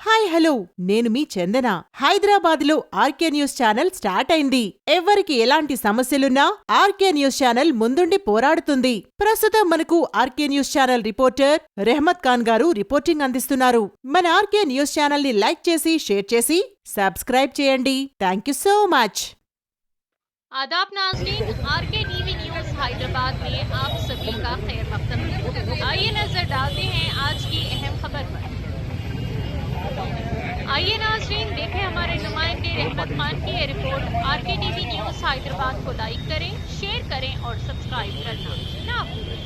Hi hello నేను మీ చందన. హైదరాబాద్ లో RK news channel start అయింది. ఎవరికి ఎలాంటి సమస్యలున్నా ఆర్కే న్యూస్ ఛానల్ ముందుండి పోరాడుతుంది. ప్రస్తుతం మనకు RK news channel reporter Rehmat Khan గారు రిపోర్టింగ్ అందిస్తున్నారు. మన ఆర్కే న్యూస్ ఛానల్ ని లైక్ చేసి షేర్ చేసి సబ్స్క్రైబ్ చేయండి. Thank you so much. आदाब नाज़रीन, आरके टीवी न्यूज़ हैदराबाद में आप सभी का खैर मक़दम है। आइए नजर डालते हैं आज की अहम खबर पर। आइए नाज़रीन देखें हमारे नुमाइंदे रहमत खान की ये report. RK TV news Hyderabad को लाइक करें, शेयर करें और सब्सक्राइब करना ना भूलें।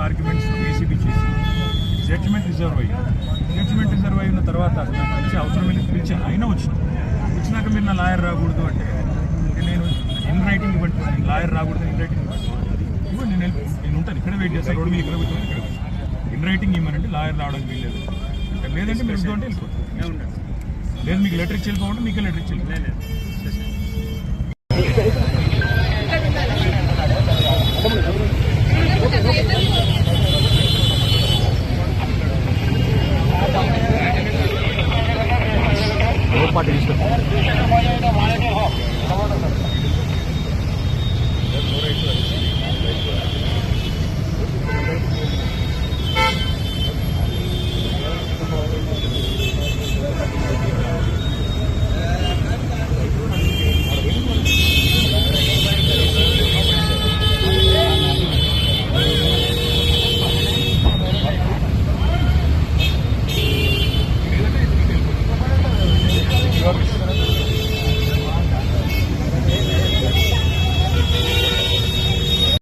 ఆర్గ్యుమెంట్స్ ఏసీబీ చేసి జడ్జిమెంట్ రిజర్వ్ అయిన తర్వాత పిలిచి అవసరం వెళ్ళి పిలిచి అయినా వచ్చినాక మీరు నా లాయర్ రాకూడదు అంటే నేను ఇన్ రైటింగ్ ఇవ్వండి, లాయర్ రాకూడదు ఇన్ రైటింగ్ ఇవ్వండి, నేను ఉంటాను ఇక్కడే వెయిట్ చేస్తాను, రోడ్డు మీద ఇక్కడ కూర్చొని ఇక్కడ ఇన్ రైటింగ్ ఇవ్వమంటే లాయర్ రావడానికి వీల్లేదు. లేదంటే మీరు ఉంటే వెళ్ళిపోతారు, లేదు మీకు లెటర్ ఇచ్చి వెళ్ళిపోమంటే మీకే లెటర్ ఇచ్చి వెళ్ళిపోలేదు.